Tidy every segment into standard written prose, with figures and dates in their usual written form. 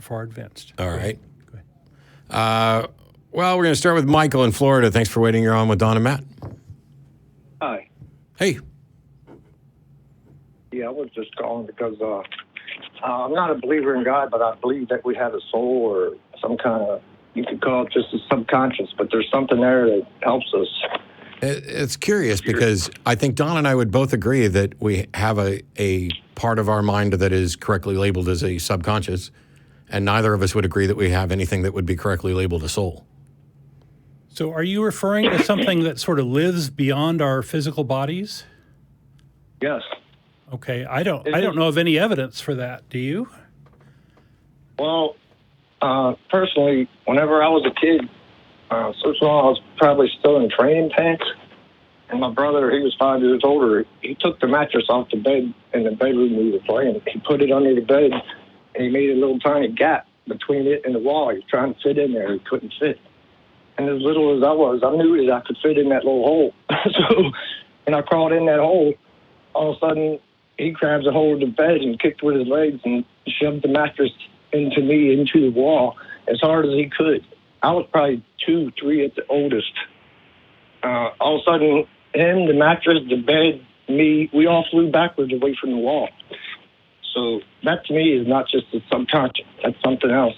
far advanced. All right. Go ahead. Well, we're going to start with Michael in Florida. Thanks for waiting. You're on with Don and Matt. Hi. Hey. Yeah, I was just calling because I'm not a believer in God, but I believe that we have a soul or some kind of, you could call it just a subconscious, but there's something there that helps us. It's curious because I think Don and I would both agree that we have a part of our mind that is correctly labeled as a subconscious, and neither of us would agree that we have anything that would be correctly labeled a soul. So are you referring to something that sort of lives beyond our physical bodies? Yes. Okay, I don't know of any evidence for that. Do you? Well, personally, whenever I was a kid, first of all, I was probably still in training pants, and my brother, he was 5 years older. He took the mattress off the bed in the bedroom we were playing. He put it under the bed, and he made a little tiny gap between it and the wall. He was trying to fit in there. He couldn't fit. And as little as I was, I knew that I could fit in that little hole. So when I crawled in that hole, all of a sudden, he grabs a hold of the bed and kicked with his legs and shoved the mattress into me, into the wall, as hard as he could. I was probably 2, 3 at the oldest. All of a sudden, him, the mattress, the bed, me, we all flew backwards away from the wall. So that to me is not just a subconscious. That's something else.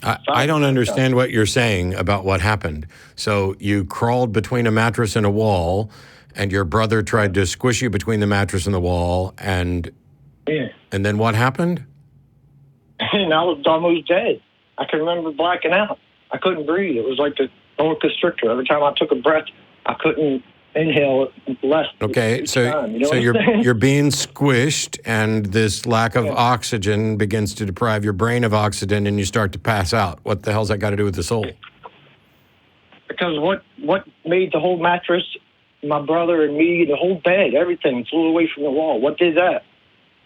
I don't understand what you're saying about what happened. So you crawled between a mattress and a wall, and your brother tried to squish you between the mattress and the wall, and then what happened? And I was almost dead. I can remember blacking out. I couldn't breathe. It was like the boa constrictor. Every time I took a breath, I couldn't inhale less. Okay, so you're being squished, and this lack of oxygen begins to deprive your brain of oxygen, and you start to pass out. What the hell's that got to do with the soul? Because what made the whole mattress, my brother and me, the whole bed, everything flew away from the wall. What did that?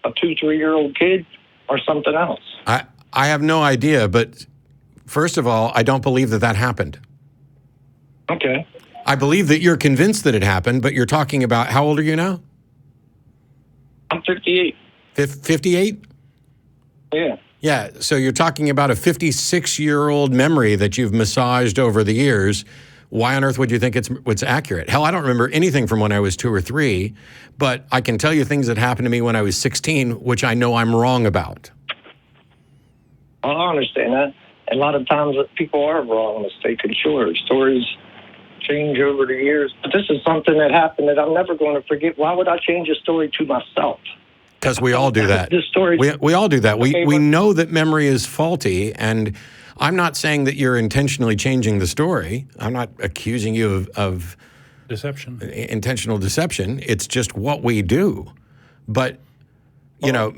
A 2, 3-year-old kid or something else? I have no idea, but first of all, I don't believe that happened. Okay. I believe that you're convinced that it happened, but you're talking about, how old are you now? I'm 58. 58? Yeah. Yeah, so you're talking about a 56-year-old memory that you've massaged over the years. Why on earth would you think it's accurate? Hell, I don't remember anything from when I was 2 or 3, but I can tell you things that happened to me when I was 16, which I know I'm wrong about. Well, I understand that. A lot of times people are wrong, mistaken. Sure, stories change over the years. But this is something that happened that I'm never going to forget. Why would I change a story to myself? Because we all do that. This story, we all do that. We know that memory is faulty, and I'm not saying that you're intentionally changing the story. I'm not accusing you of deception, intentional deception. It's just what we do. But, you know,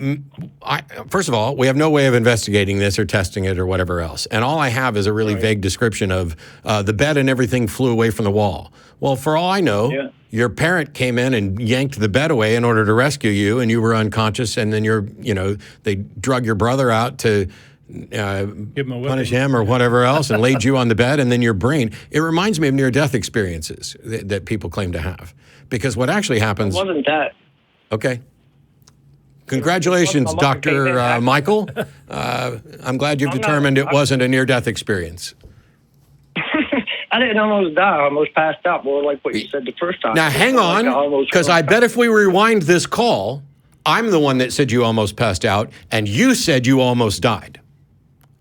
first of all, we have no way of investigating this or testing it or whatever else. And all I have is a really vague description of the bed and everything flew away from the wall. Well, for all I know, your parent came in and yanked the bed away in order to rescue you, and you were unconscious, and then they drug your brother out to punish him or whatever else and laid you on the bed, and then your brain. It reminds me of near-death experiences that people claim to have. Because what actually happens... It wasn't that. Okay. Congratulations, Dr. Michael. I'm glad you've determined it wasn't a near-death experience. I didn't almost die. I almost passed out, more like what you said the first time. Now, hang on, because I bet if we rewind this call, I'm the one that said you almost passed out, and you said you almost died.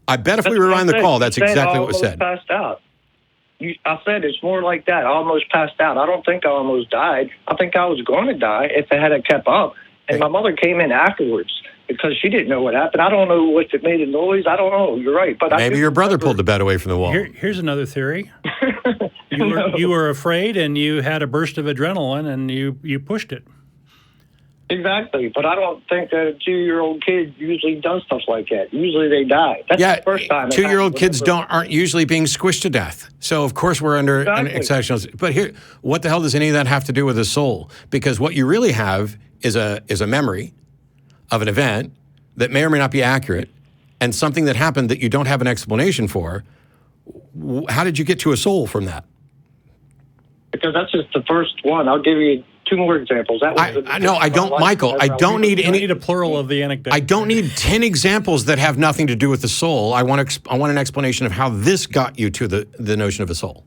I bet if we rewind the call, that's exactly what was said. I almost passed out. I said it's more like that. I almost passed out. I don't think I almost died. I think I was going to die if it had kept up. And my mother came in afterwards because she didn't know what happened. I don't know what made a noise. I don't know. You're right. But maybe your brother pulled the bed away from the wall. Here's another theory. You were afraid, and you had a burst of adrenaline, and you pushed it. Exactly. But I don't think that a 2-year-old kid usually does stuff like that. Usually they die. That's the first time. 2-year-old kids aren't usually being squished to death. So, of course, we're under an exceptional... But here, what the hell does any of that have to do with a soul? Because what you really have is a memory of an event that may or may not be accurate, and something that happened that you don't have an explanation for. How did you get to a soul from that? Because that's just the first one. I'll give you two more examples. That was No, I don't, Michael. I don't need You any. need a plural of the anecdote. I don't need 10 examples that have nothing to do with the soul. I want an explanation of how this got you to the notion of a soul.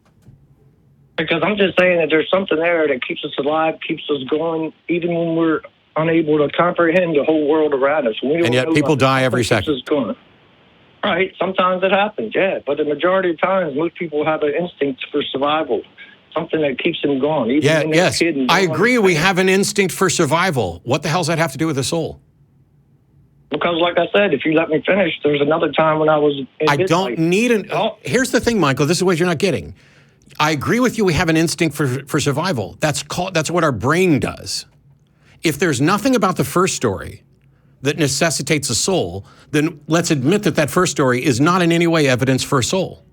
Because I'm just saying that there's something there that keeps us alive, keeps us going, even when we're unable to comprehend the whole world around us. And yet people die every second. Right. Sometimes it happens, yeah. But the majority of times, most people have an instinct for survival, something that keeps them going. Even when they're a Yes. kid and I agree. We have an instinct for survival. What the hell does that have to do with the soul? Because, like I said, if you let me finish, there's another time when I was in I don't need an... Here's the thing, Michael. This is what you're not getting. I agree with you. We have an instinct for survival. That's what our brain does. If there's nothing about the first story that necessitates a soul, then let's admit that first story is not in any way evidence for a soul.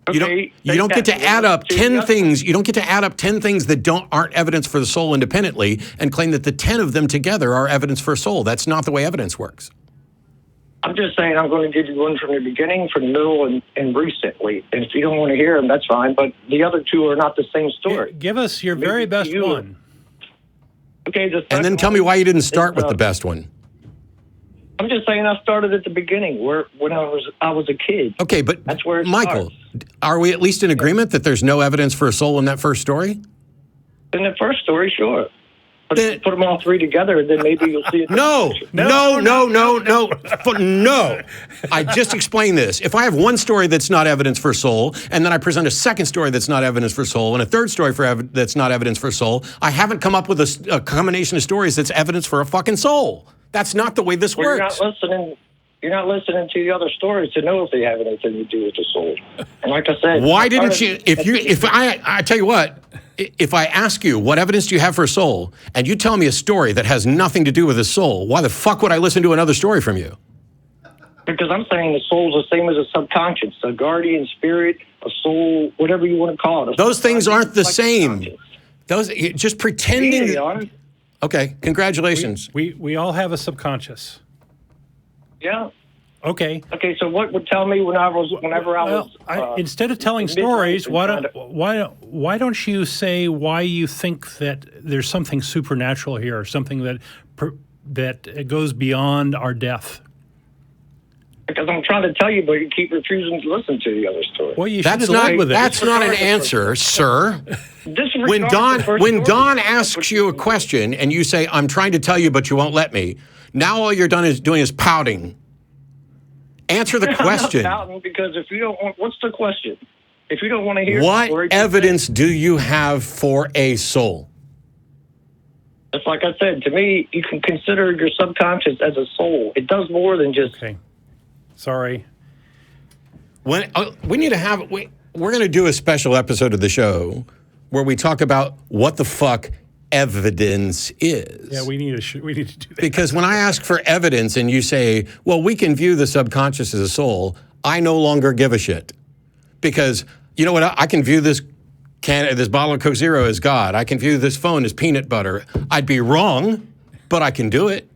Okay, you don't get to add up 10 things. You don't get to add up 10 things that aren't evidence for the soul independently and claim that the 10 of them together are evidence for a soul. That's not the way evidence works. I'm just saying I'm going to give you one from the beginning, from the middle, and recently. And if you don't want to hear them, that's fine. But the other two are not the same story. Give us your very best one. Okay, and then tell me why you didn't start with the best one. I'm just saying I started at the beginning, when I was a kid. Okay, but that's where it Michael, starts. Are we at least in agreement that there's no evidence for a soul in that first story? In the first story, sure. But if you put them all three together, then maybe you'll see it. No. I just explained this. If I have one story that's not evidence for soul, and then I present a second story that's not evidence for soul, and a third story that's not evidence for soul, I haven't come up with a combination of stories that's evidence for a fucking soul. That's not the way this works. You're not listening to the other stories to know if they have anything to do with the soul. And like I said, why didn't you? I tell you what. If I ask you, what evidence do you have for a soul, and you tell me a story that has nothing to do with a soul, why the fuck would I listen to another story from you? Because I'm saying the soul's the same as a subconscious, a guardian spirit, a soul, whatever you want to call it. Those things aren't the same. Those just pretending. Yeah, okay, congratulations. We all have a subconscious. Yeah. Okay. Okay. So what would tell me whenever I was instead of telling stories, why don't you say why you think that there's something supernatural here, or something that goes beyond our death? Because I'm trying to tell you, but you keep refusing to listen to the other story. Well, you should that's not with it. That's not an answer, sir. When Don asks you a question and you say, "I'm trying to tell you, but you won't let me," now all you're doing is pouting. Answer the question. I'm not pouting, because if you don't want, what's the question? If you don't want to hear what evidence do you have for a soul? It's like I said, to me, you can consider your subconscious as a soul. It does more than just. Okay. Sorry. When we need to have, we're going to do a special episode of the show where we talk about what the fuck evidence is. Yeah, we need to do that. Because when I ask for evidence and you say, well, we can view the subconscious as a soul, I no longer give a shit. Because you know what? I can view this bottle of Coke Zero as God. I can view this phone as peanut butter. I'd be wrong, but I can do it.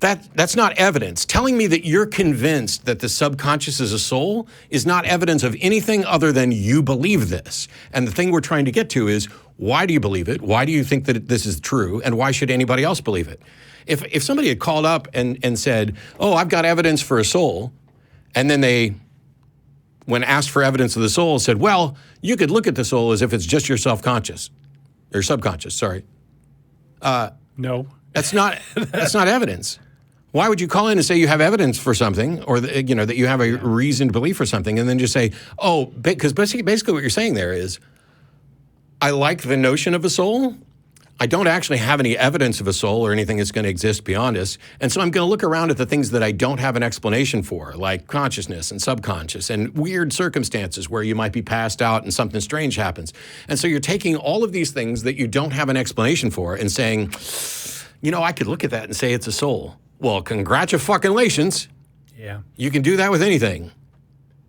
That's not evidence. Telling me that you're convinced that the subconscious is a soul is not evidence of anything other than you believe this. And the thing we're trying to get to is, why do you believe it? Why do you think that this is true? And why should anybody else believe it? If somebody had called up and said, oh, I've got evidence for a soul, and then they, when asked for evidence of the soul, said, well, you could look at the soul as if it's just your self-conscious, or subconscious, sorry. No. That's not evidence. Why would you call in and say you have evidence for something, or that you have a reasoned belief for something, and then just say, oh, because basically what you're saying there is, I like the notion of a soul. I don't actually have any evidence of a soul or anything that's going to exist beyond us, and so I'm going to look around at the things that I don't have an explanation for, like consciousness and subconscious and weird circumstances where you might be passed out and something strange happens. And so you're taking all of these things that you don't have an explanation for and saying, I could look at that and say it's a soul. Well, congratulations. Yeah. You can do that with anything.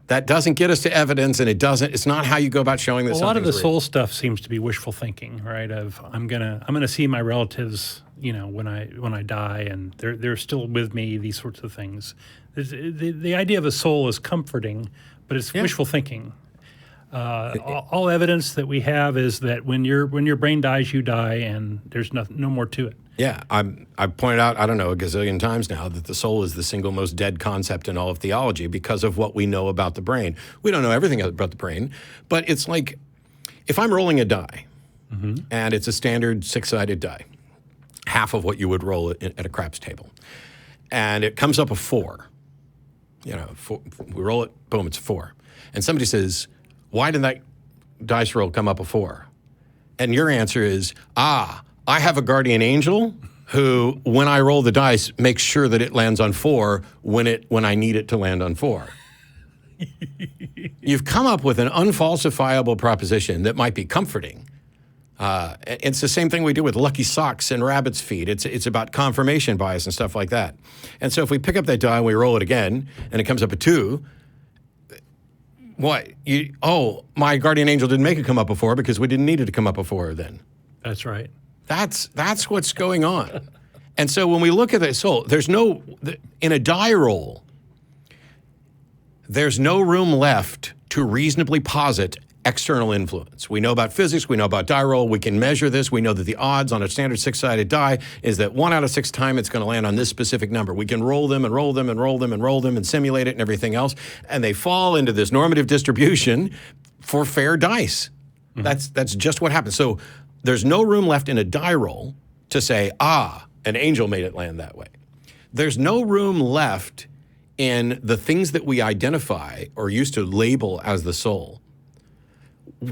That doesn't get us to evidence, and it's not how you go about showing that something's real. A lot of the real. soul stuff seems to be wishful thinking, right? Of I'm gonna see my relatives, when I die, and they're still with me. These sorts of things. The idea of a soul is comforting, but it's wishful thinking. All evidence that we have is that when your brain dies, you die, and there's no more to it. Yeah, I've pointed out, I don't know, a gazillion times now that the soul is the single most dead concept in all of theology because of what we know about the brain. We don't know everything about the brain, but it's like if I'm rolling a die, and it's a standard 6-sided die, half of what you would roll at a craps table, and it comes up a 4. We roll it, boom, it's a 4. And somebody says, why did that dice roll come up a 4? And your answer is, I have a guardian angel who, when I roll the dice, makes sure that it lands on 4 when I need it to land on 4. You've come up with an unfalsifiable proposition that might be comforting. It's the same thing we do with lucky socks and rabbit's feet. It's about confirmation bias and stuff like that. And so if we pick up that die and we roll it again, and it comes up a 2, what? My guardian angel didn't make it come up a 4 because we didn't need it to come up a 4 then. That's right. That's what's going on. And so when we look at the soul, in a die roll, there's no room left to reasonably posit external influence. We know about physics, we know about die roll, we can measure this, we know that the odds on a standard 6-sided die is that 1 out of 6 times it's going to land on this specific number. We can roll them and roll them and roll them and roll them and simulate it and everything else, and they fall into this normative distribution for fair dice. That's just what happens. So there's no room left in a die roll to say, an angel made it land that way. There's no room left in the things that we identify or used to label as the soul,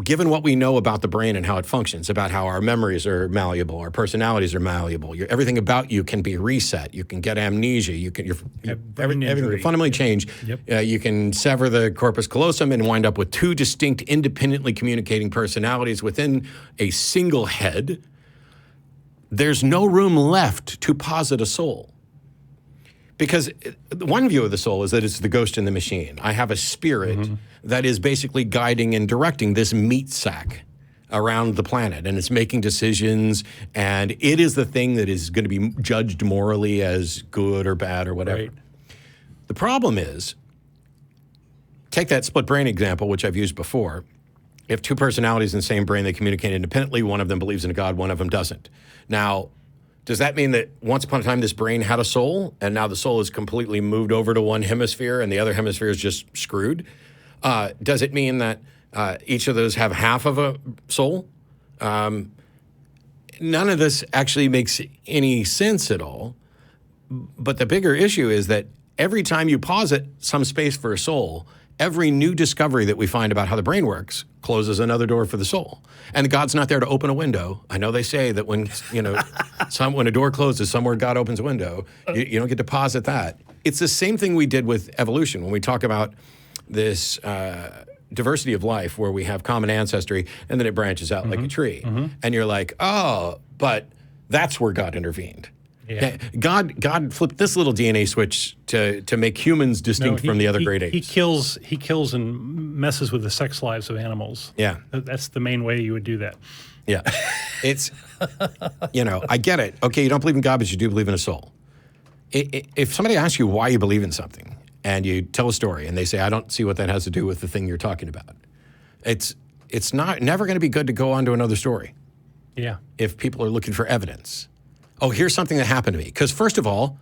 given what we know about the brain and how it functions, about how our memories are malleable, our personalities are malleable, everything about you can be reset. You can get amnesia. Everything can fundamentally change. Yep. You can sever the corpus callosum and wind up with 2 distinct, independently communicating personalities within a single head. There's no room left to posit a soul. Because one view of the soul is that it's the ghost in the machine. I have a spirit that is basically guiding and directing this meat sack around the planet, and it's making decisions, and it is the thing that is going to be judged morally as good or bad or whatever. Right. The problem is, take that split brain example, which I've used before. If 2 personalities in the same brain, they communicate independently, one of them believes in a God, one of them doesn't. Now, does that mean that once upon a time this brain had a soul and now the soul is completely moved over to one hemisphere and the other hemisphere is just screwed? Does it mean that each of those have half of a soul? None of this actually makes any sense at all. But the bigger issue is that every time you posit some space for a soul, every new discovery that we find about how the brain works closes another door for the soul. And God's not there to open a window. I know they say that when a door closes, somewhere God opens a window. You don't get to posit that. It's the same thing we did with evolution when we talk about this diversity of life where we have common ancestry and then it branches out like a tree. And you're like, but that's where God intervened. Yeah. God flipped this little DNA switch to make humans distinct from the other great apes. He kills and messes with the sex lives of animals. Yeah. That's the main way you would do that. Yeah. It's, I get it. Okay, you don't believe in God, but you do believe in a soul. If somebody asks you why you believe in something and you tell a story and they say, I don't see what that has to do with the thing you're talking about, it's never going to be good to go on to another story. Yeah. If people are looking for evidence. Oh, here's something that happened to me. Because first of all,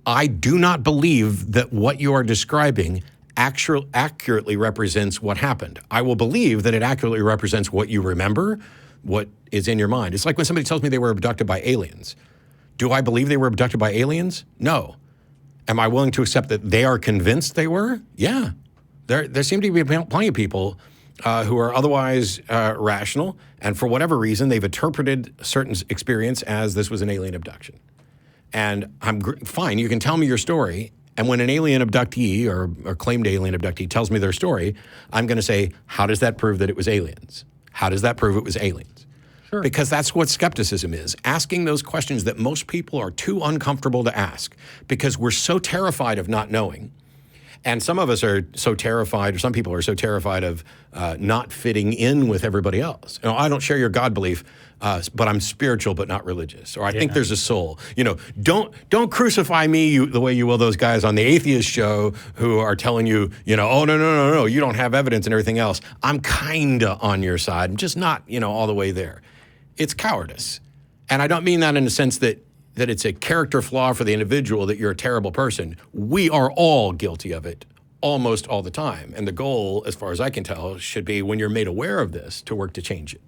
I do not believe that what you are describing accurately represents what happened. I will believe that it accurately represents what you remember, what is in your mind. It's like when somebody tells me they were abducted by aliens. Do I believe they were abducted by aliens? No. Am I willing to accept that they are convinced they were? Yeah. There seem to be plenty of people who are otherwise rational, and for whatever reason, they've interpreted a certain experience as this was an alien abduction. And I'm fine, you can tell me your story, and when an alien abductee or claimed alien abductee tells me their story, I'm going to say, how does that prove that it was aliens? How does that prove it was aliens? Sure. Because that's what skepticism is, asking those questions that most people are too uncomfortable to ask because we're so terrified of not knowing. And some of us are so terrified, or some people are so terrified of not fitting in with everybody else. You know, I don't share your God belief, but I'm spiritual but not religious. Or I think there's a soul. You know, don't crucify me the way you will those guys on the Atheist show who are telling you, you know, oh, no, you don't have evidence and everything else. I'm kind of on your side. I'm just not, you know, all the way there. It's cowardice. And I don't mean that in the sense that it's a character flaw for the individual, that you're a terrible person. We are all guilty of it almost all the time. And the goal, as far as I can tell, should be, when you're made aware of this, to work to change it.